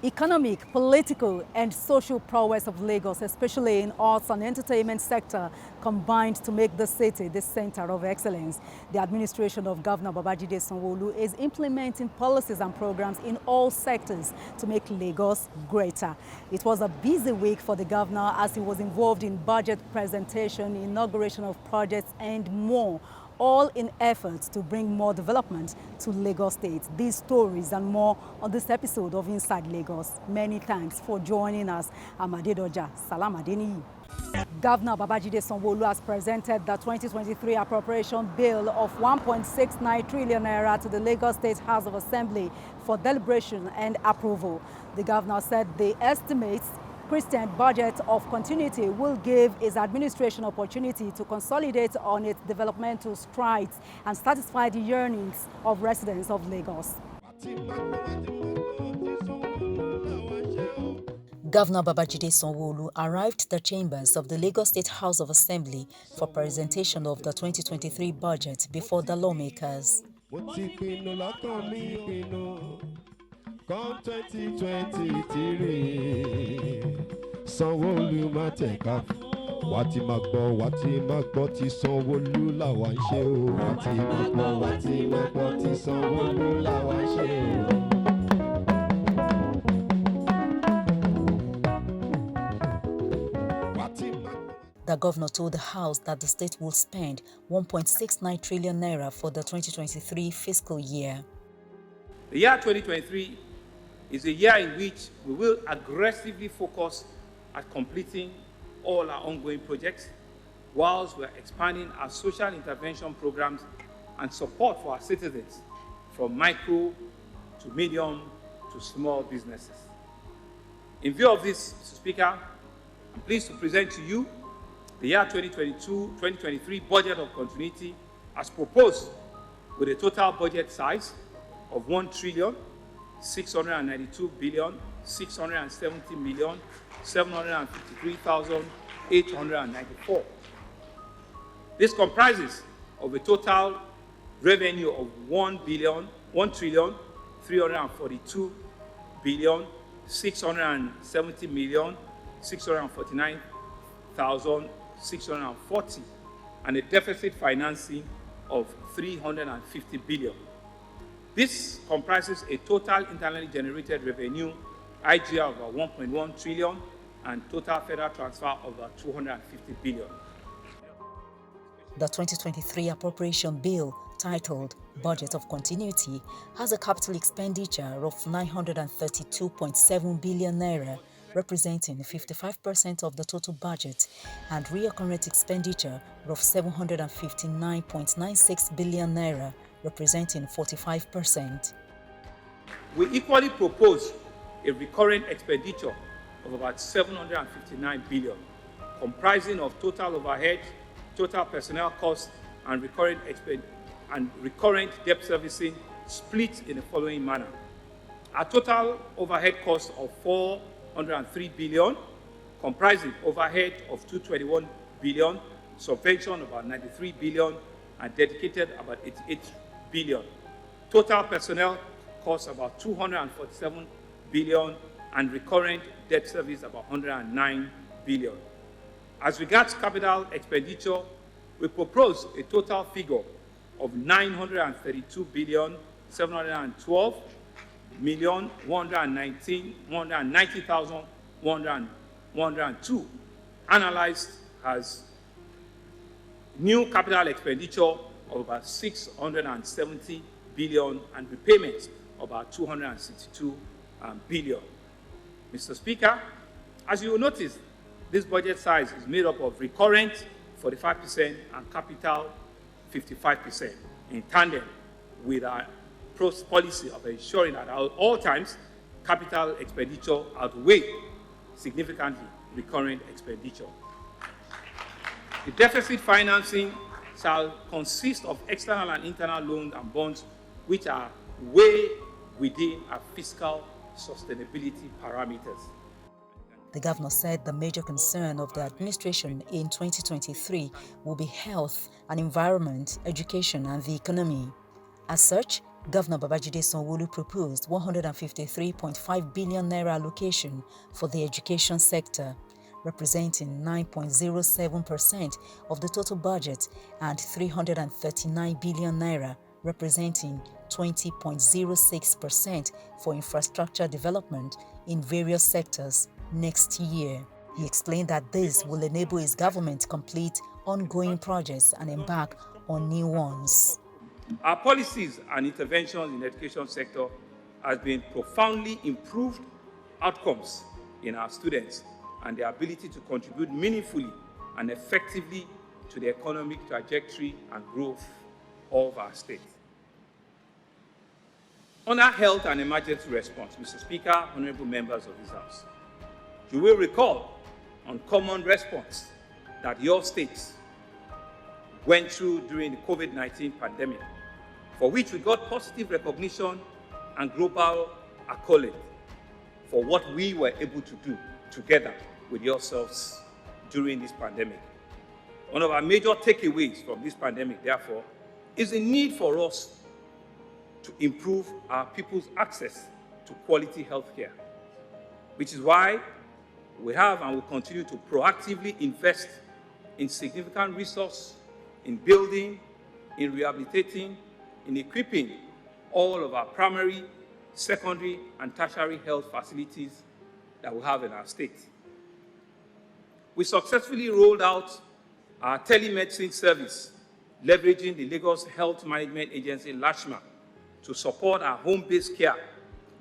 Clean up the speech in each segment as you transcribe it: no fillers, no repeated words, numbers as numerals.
economic, political, and social prowess of Lagos, especially in arts and entertainment sector, combined to make the city the center of excellence. The administration of Governor Babajide Sanwo-Olu is implementing policies and programs in all sectors to make Lagos greater. It was a busy week for the governor as he was involved in budget presentation, inauguration of projects, and more, all in efforts to bring more development to Lagos State. These stories and more on this episode of Inside Lagos. Many thanks for joining us. I'm Adedoja Salam Adeniyi. Governor Babajide Sanwo-Olu has presented the 2023 appropriation bill of 1.69 trillion naira to the Lagos State House of Assembly for deliberation and approval. The governor said the estimates Christian budget of continuity will give his administration opportunity to consolidate on its developmental strides and satisfy the yearnings of residents of Lagos. Governor Babajide Sanwo-Olu arrived at the chambers of the Lagos State House of Assembly for presentation of the 2023 budget before the lawmakers. Come 2023, Sanwo-Olu má tẹ̀ka. Wá ti máa gbọ́ tí Sanwo-Olu làwa ń ṣe o. Wá ti máa gbọ́ tí Sanwo-Olu làwa ń ṣe o. The governor told the House that the state will spend 1.69 trillion naira for the 2023 fiscal year. The year 2023 is a year in which we will aggressively focus at completing all our ongoing projects, whilst we're expanding our social intervention programs and support for our citizens, from micro to medium to small businesses. In view of this, Mr. Speaker, I'm pleased to present to you the year 2022-2023 budget of continuity as proposed, with a total budget size of 1,692,670,753,894. This comprises of a total revenue of 1,342,670,649,640 and a deficit financing of 350 billion. This comprises a total internally generated revenue, IGR of about 1.1 trillion, and total federal transfer of about 250 billion. The 2023 appropriation bill, titled Budget of Continuity, has a capital expenditure of 932.7 billion naira, representing 55% of the total budget, and recurrent expenditure of 759.96 billion naira, representing 45%. We equally propose a recurrent expenditure of about 759 billion, comprising of total overhead, total personnel costs, and recurrent debt servicing, split in the following manner. Our total overhead cost of 403 billion, comprising overhead of 221 billion, subvention about 93 billion, and dedicated about 88 billion. Total personnel costs about 247 billion, and recurrent debt service about 109 billion. As regards capital expenditure, we propose a total figure of 932 billion 712 million 190,102, analyzed as new capital expenditure of about 670 billion and repayments of about 262 billion. Mr. Speaker, as you will notice, this budget size is made up of recurrent 45% and capital 55%, in tandem with our policy of ensuring that at all times capital expenditure outweigh significantly recurrent expenditure. The deficit financing shall consist of external and internal loans and bonds which are way within our fiscal sustainability parameters. The governor said the major concern of the administration in 2023 will be health and environment, education, and the economy. As such, Governor Babajide Sanwo-Olu proposed 153.5 billion naira allocation for the education sector, representing 9.07% of the total budget, and 339 billion naira, representing 20.06% for infrastructure development in various sectors next year. He explained that this will enable his government to complete ongoing projects and embark on new ones. Our policies and interventions in the education sector has been profoundly improved outcomes in our students and their ability to contribute meaningfully and effectively to the economic trajectory and growth of our state. Under health and emergency response, Mr. Speaker, honorable members of this House, you will recall on common response that your states went through during the COVID-19 pandemic, for which we got positive recognition and global accolade for what we were able to do together with yourselves during this pandemic. One of our major takeaways from this pandemic, therefore, is the need for us to improve our people's access to quality health care, which is why we have and will continue to proactively invest in significant resource in building, in rehabilitating, in equipping all of our primary, secondary, and tertiary health facilities that we have in our state. We successfully rolled out our telemedicine service, leveraging the Lagos Health Management Agency, LASHMA, to support our home-based care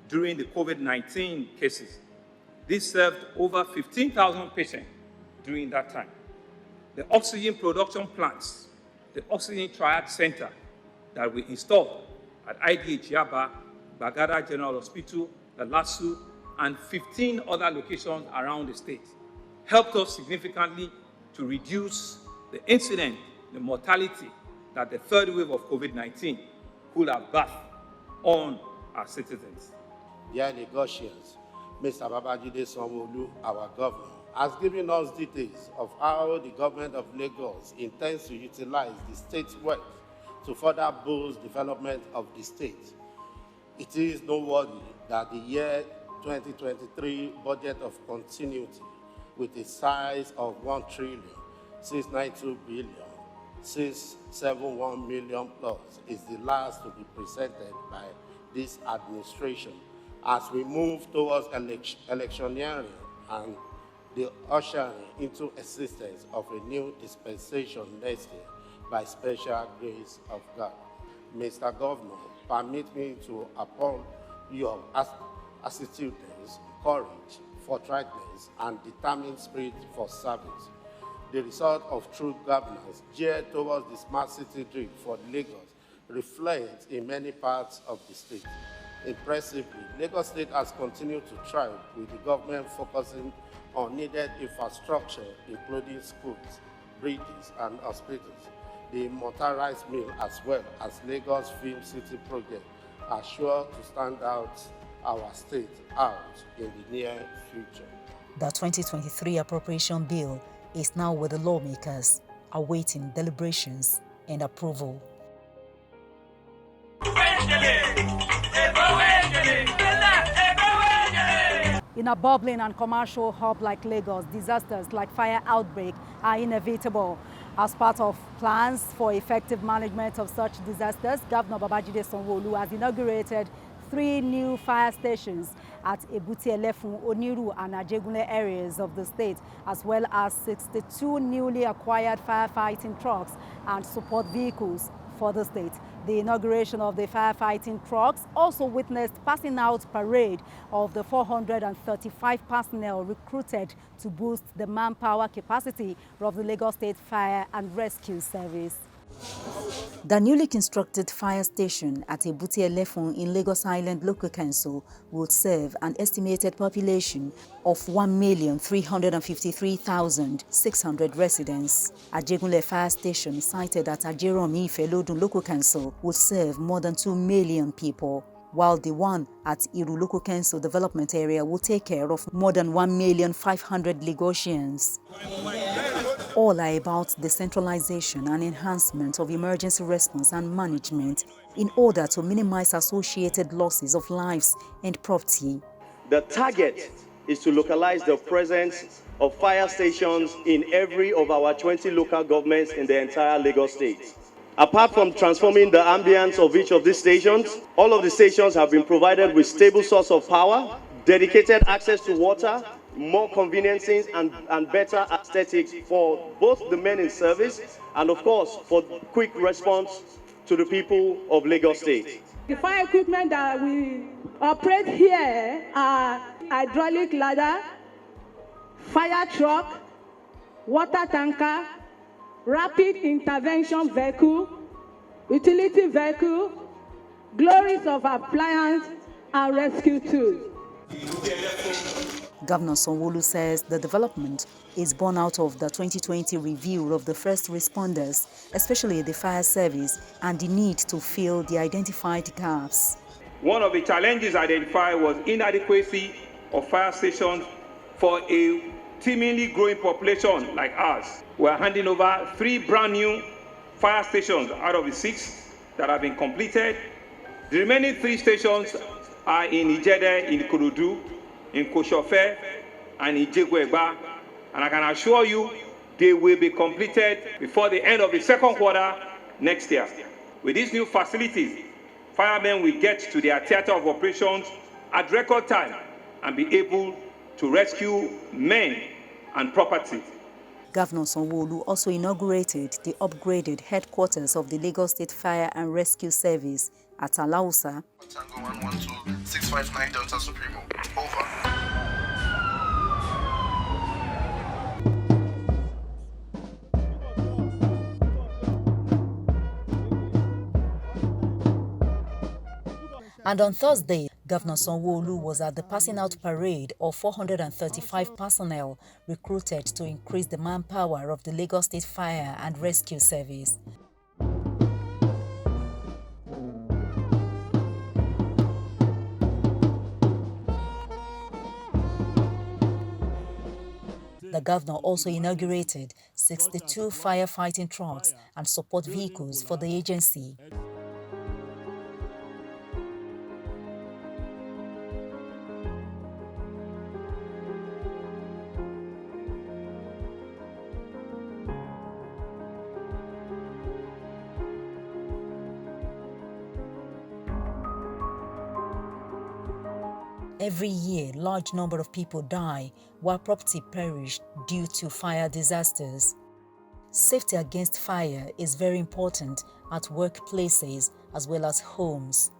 during the COVID-19 cases. This served over 15,000 patients during that time. The oxygen production plants, the Oxygen Triad Center that we installed at IDH Yaba, Bagada General Hospital, the LASU, and 15 other locations around the state, helped us significantly to reduce the incident, the mortality that the third wave of COVID-19 could have birthed on our citizens. Dear Lagosians, Mr. Babajide Sanwo-Olu, our governor, has given us details of how the government of Lagos intends to utilize the state's wealth to further boost development of the state. It is noteworthy that the year 2023 budget of continuity, with a size of 1,692,671 million plus, is the last to be presented by this administration as we move towards electioneering and the ushering into existence of a new dispensation next year by special grace of God. Mr. Governor, permit me to uphold your assiduity, courage, forthrightness, and determined spirit for service. The result of true governance geared towards the smart city dream for Lagos reflects in many parts of the state. Impressively, Lagos State has continued to thrive, with the government focusing on needed infrastructure, including schools, bridges, and hospitals. The motorized mill, as well as Lagos Film City project, are sure to stand out our state out in the near future. The 2023 appropriation bill is now with the lawmakers, awaiting deliberations and approval. In a bubbling and commercial hub like Lagos, disasters like fire outbreak are inevitable. As part of plans for effective management of such disasters, Governor Babajide Sanwo-Olu has inaugurated 3 new fire stations at Ebute-Elefun, Oniru, and Ajegunle areas of the state, as well as 62 newly acquired firefighting trucks and support vehicles for the state. The inauguration of the firefighting trucks also witnessed passing out parade of the 435 personnel recruited to boost the manpower capacity of the Lagos State Fire and Rescue Service. The newly constructed fire station at Ebute-Elefun in Lagos Island Local Council will serve an estimated population of 1,353,600 residents. Ajegunle Fire Station, sited at Ajeromi Ifelodun Local Council, will serve more than 2 million people, while the one at Iru Local Council Development Area will take care of more than 1,500,000 Lagosians. All are about decentralization and enhancement of emergency response and management in order to minimize associated losses of lives and property. The target is to localize the presence of fire stations in every of our 20 local governments in the entire Lagos State. Apart from transforming the ambience of each of these stations, all of the stations have been provided with stable source of power, dedicated access to water, more conveniences and better aesthetics for both the men in service and, of course, for quick response to the people of Lagos State. The fire equipment that we operate here are hydraulic ladder, fire truck, water tanker, rapid intervention vehicle, utility vehicle, glories of appliance, and rescue tools. Governor Sanwo-Olu says the development is born out of the 2020 review of the first responders, especially the fire service, and the need to fill the identified gaps. One of the challenges identified was inadequacy of fire stations for a teemingly growing population like ours. We are handing over 3 brand new fire stations out of the 6 that have been completed. The remaining 3 stations are in Ijede, in Ikorodu, in Koshofe, and in Jegwegba. And I can assure you they will be completed before the end of the second quarter next year. With these new facilities, firemen will get to their theater of operations at record time and be able to rescue men and property. Governor Sanwo-Olu also inaugurated the upgraded headquarters of the Lagos State Fire and Rescue Service at Alausa. Tango 112-659 Delta Supremo. Over. And on Thursday, Governor Sanwo-Olu was at the passing out parade of 435 personnel recruited to increase the manpower of the Lagos State Fire and Rescue Service. The governor also inaugurated 62 firefighting trucks and support vehicles for the agency. Every year, large number of people die while property perish due to fire disasters. Safety against fire is very important at workplaces as well as homes.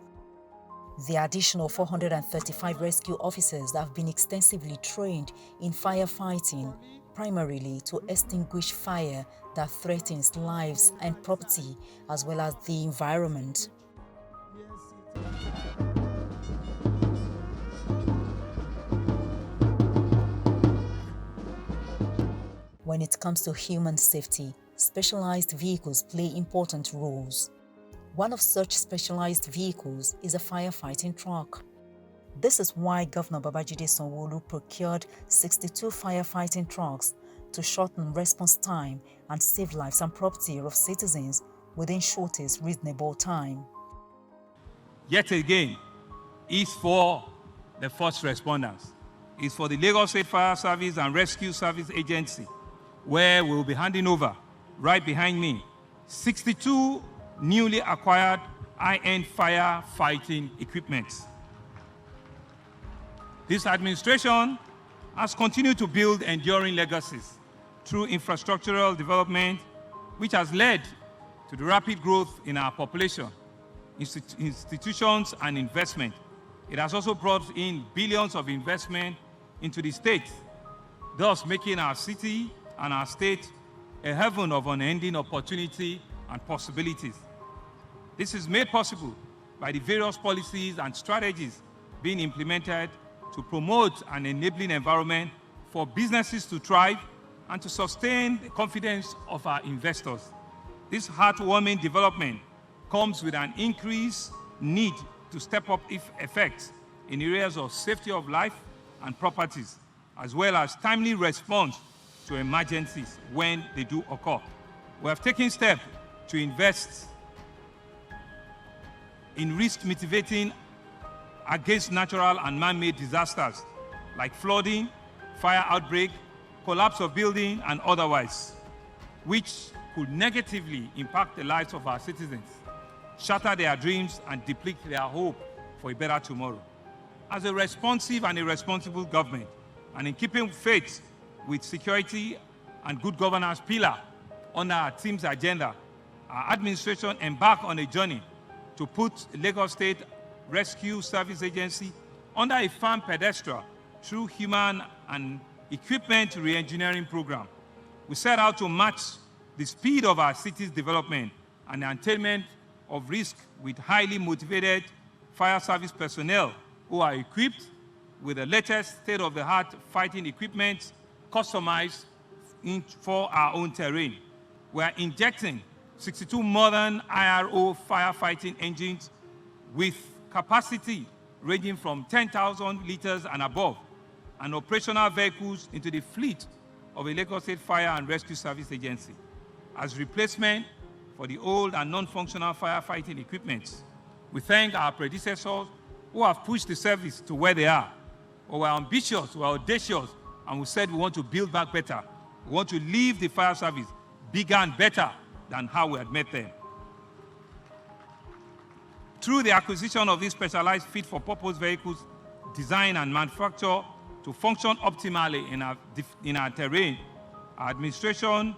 The additional 435 rescue officers have been extensively trained in firefighting, primarily to extinguish fire that threatens lives and property as well as the environment. When it comes to human safety, specialized vehicles play important roles. One of such specialized vehicles is a firefighting truck. This is why Governor Babajide Sanwo-Olu procured 62 firefighting trucks to shorten response time and save lives and property of citizens within shortest reasonable time. Yet again, is for the first responders. It's for the Lagos State Fire Service and Rescue Service Agency, where we'll be handing over, right behind me, 62 newly acquired high-end firefighting equipment. This administration has continued to build enduring legacies through infrastructural development, which has led to the rapid growth in our population, institutions, and investment. It has also brought in billions of investment into the state, thus making our city and our state a heaven of unending opportunity and possibilities. This is made possible by the various policies and strategies being implemented to promote an enabling environment for businesses to thrive and to sustain the confidence of our investors. This heartwarming development comes with an increased need to step up effects in areas of safety of life and properties, as well as timely response to emergencies when they do occur. We have taken steps to invest in risk mitigating against natural and man-made disasters like flooding, fire outbreak, collapse of building, and otherwise, which could negatively impact the lives of our citizens, shatter their dreams, and deplete their hope for a better tomorrow. As a responsive and a responsible government, and in keeping faith with security and good governance pillar on our team's agenda, our administration embarked on a journey to put Lagos State Rescue Service Agency under a firm pedestal through human and equipment re-engineering program. We set out to match the speed of our city's development and the attainment of risk with highly motivated fire service personnel who are equipped with the latest state-of-the-art fighting equipment customized for our own terrain. We are injecting 62 modern IRO firefighting engines with capacity ranging from 10,000 liters and above, and operational vehicles into the fleet of a Lagos State Fire and Rescue Service Agency as replacement for the old and non-functional firefighting equipment. We thank our predecessors who have pushed the service to where they are. We were ambitious, we were audacious, and we said we want to build back better. We want to leave the fire service bigger and better than how we had met them. Through the acquisition of these specialized fit-for-purpose vehicles designed and manufactured to function optimally in our terrain, our administration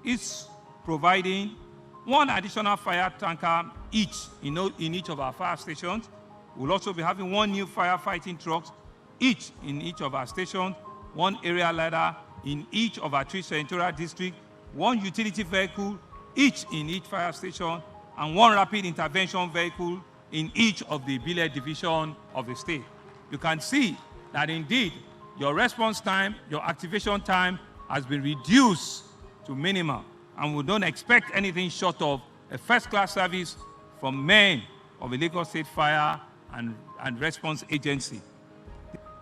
is providing one additional fire tanker each in each of our fire stations. We'll also be having one new firefighting trucks each in each of our stations, one area ladder in each of our 3 senatorial districts, one utility vehicle each in each fire station, and one rapid intervention vehicle in each of the billet division of the state. You can see that indeed your response time, your activation time has been reduced to minimum, and we don't expect anything short of a first-class service from men of the Lagos State Fire and Response Agency.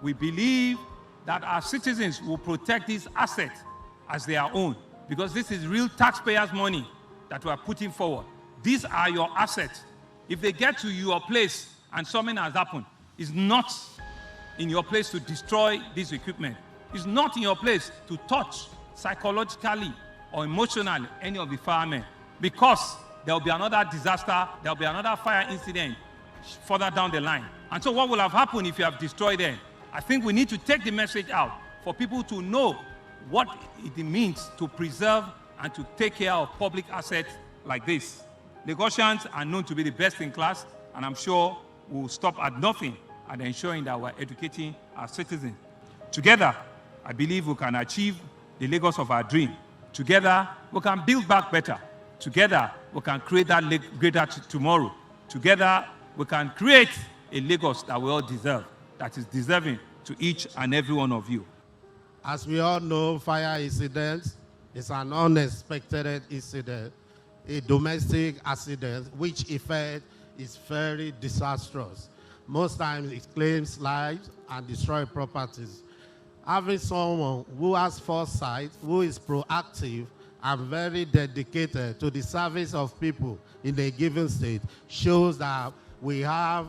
We believe that our citizens will protect these assets as their own, because this is real taxpayers' money that we are putting forward. These are your assets. If they get to your place and something has happened, it's not in your place to destroy this equipment. It's not in your place to touch psychologically or emotionally any of the firemen, because there will be another disaster, there will be another fire incident further down the line. And so what will have happened if you have destroyed them? I think we need to take the message out for people to know what it means to preserve and to take care of public assets like this. Lagosians are known to be the best in class, and I'm sure we'll stop at nothing at ensuring that we're educating our citizens. Together, I believe we can achieve the Lagos of our dream. Together, we can build back better. Together, we can create that greater tomorrow. Together, we can create a Lagos that we all deserve, that is deserving to each and every one of you. As we all know, fire incident is an unexpected incident, a domestic accident, which effect is very disastrous. Most times it claims lives and destroys properties. Having someone who has foresight, who is proactive and very dedicated to the service of people in a given state shows that we have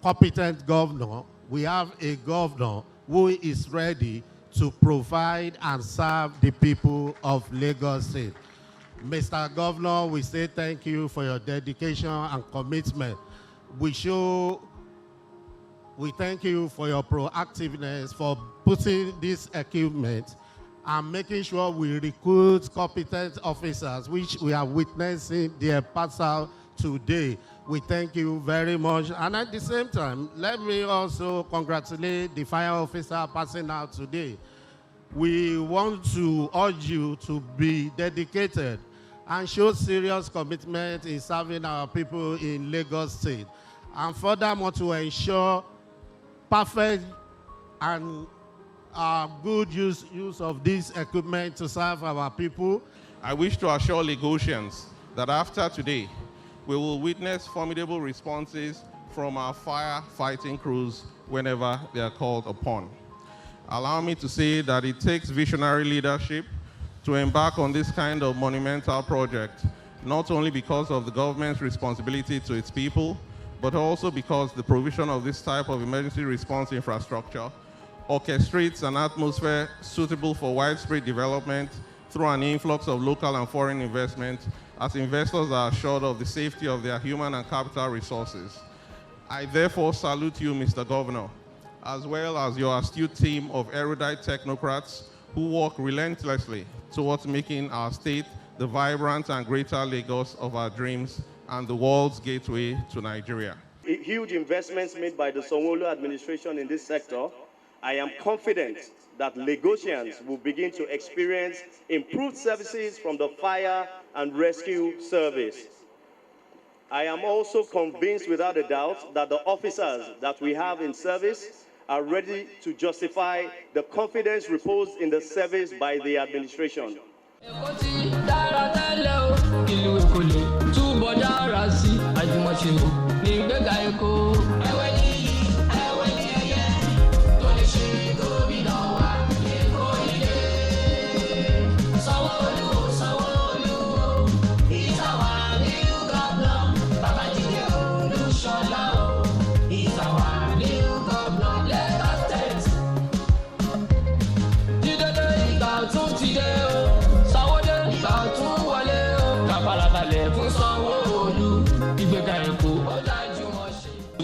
competent governor, we have a governor who is ready to provide and serve the people of Lagos State. Mr. Governor, we say thank you for your dedication and commitment. We thank you for your proactiveness for putting this equipment and making sure we recruit competent officers, which we are witnessing their pass out today. We thank you very much. And at the same time, let me also congratulate the fire officer passing out today. We want to urge you to be dedicated and show serious commitment in serving our people in Lagos State. And furthermore, to ensure perfect and good use of this equipment to serve our people. I wish to assure Lagosians that after today, we will witness formidable responses from our firefighting crews whenever they are called upon. Allow me to say that it takes visionary leadership to embark on this kind of monumental project, not only because of the government's responsibility to its people, but also because the provision of this type of emergency response infrastructure orchestrates an atmosphere suitable for widespread development through an influx of local and foreign investment, as investors are assured of the safety of their human and capital resources. I therefore salute you, Mr. Governor, as well as your astute team of erudite technocrats who work relentlessly towards making our state the vibrant and greater Lagos of our dreams and the world's gateway to Nigeria. Huge investments made by the Sanwo-Olu administration in this sector. I am confident that Lagosians will begin to experience improved services from the fire and rescue service. I am also convinced without a doubt that the officers that we have in service are ready to justify the confidence reposed in the service by the administration.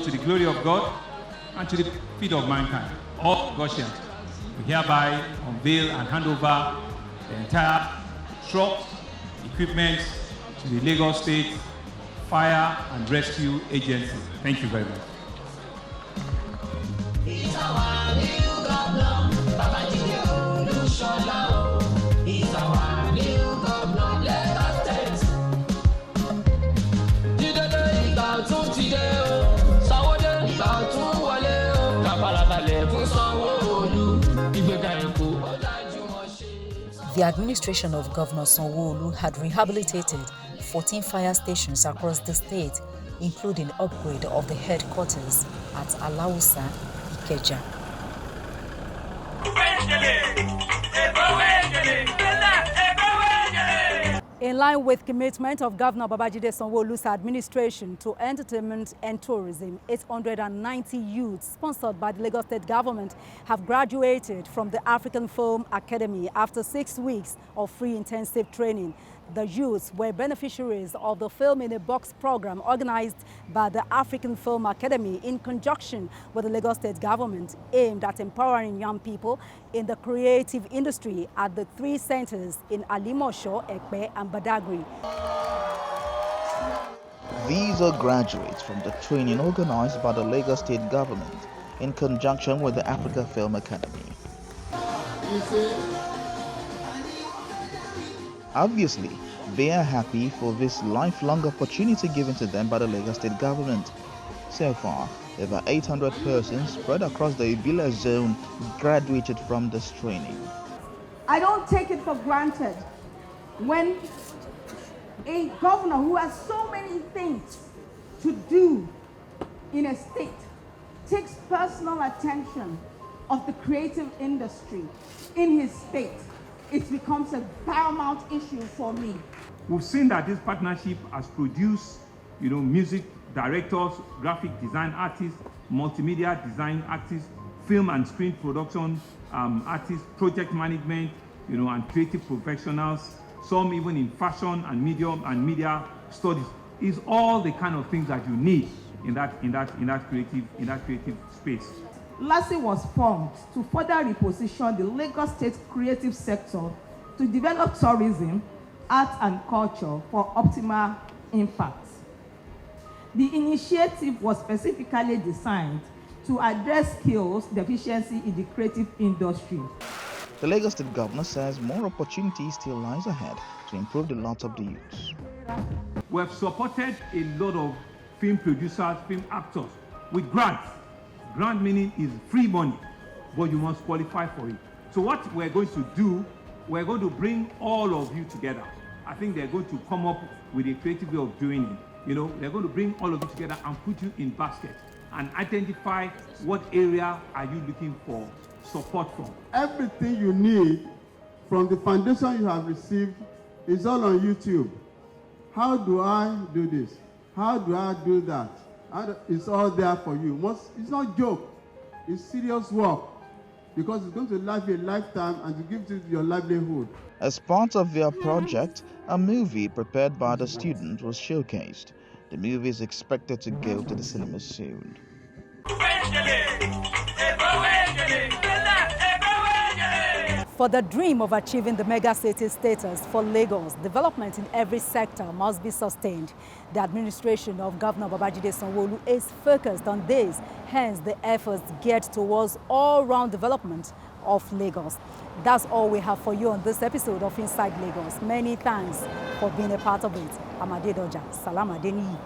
To the glory of God and to the feet of mankind, all Goshen, we hereby unveil and hand over the entire trucks, equipment to the Lagos State Fire and Rescue Agency. Thank you very much. The administration of Governor Sanwo-Olu had rehabilitated 14 fire stations across the state, including upgrade of the headquarters at Alausa, Ikeja. In line with commitment of Governor Babajide Sanwo-Olu's administration to entertainment and tourism, 890 youths sponsored by the Lagos State government have graduated from the African Film Academy after 6 weeks of free intensive training. The youths were beneficiaries of the Film in a Box program organized by the African Film Academy in conjunction with the Lagos State government, aimed at empowering young people in the creative industry at the 3 centers in Alimosho, Ekpe, and Badagry. These are graduates from the training organized by the Lagos State government in conjunction with the Africa Film Academy. Obviously, they are happy for this lifelong opportunity given to them by the Lagos State government. So far, over 800 persons spread across the Ibila zone graduated from this training. I don't take it for granted when a governor who has so many things to do in a state takes personal attention of the creative industry in his state. It becomes a paramount issue for me. We've seen that this partnership has produced, music directors, graphic design artists, multimedia design artists, film and screen production artists, project management, and creative professionals, some even in fashion and media studies. Is all the kind of things that you need in that creative space. LASSI was formed to further reposition the Lagos State creative sector to develop tourism, art and culture for optimal impact. The initiative was specifically designed to address skills deficiency in the creative industry. The Lagos State governor says more opportunities still lies ahead to improve the lot of the youths. We have supported a lot of film producers, film actors with grants. Grant meaning is free money, but you must qualify for it. So what we're going to do, we're going to bring all of you together. I think they're going to come up with a creative way of doing it. They're going to bring all of you together and put you in baskets and identify what area are you looking for support from. Everything you need from the foundation you have received is all on YouTube. How do I do this? How do I do that? It's all there for you. It's not a joke. It's serious work, because it's going to last you a lifetime and to give you your livelihood. As part of their project, a movie prepared by the student was showcased. The movie is expected to go to the cinemas soon. For the dream of achieving the mega city status for Lagos, development in every sector must be sustained. The administration of Governor Babajide Sanwo-Olu is focused on this, hence the efforts geared towards all-round development of Lagos. That's all we have for you on this episode of Inside Lagos. Many thanks for being a part of it. I'm Adedoja. Salam Adeni.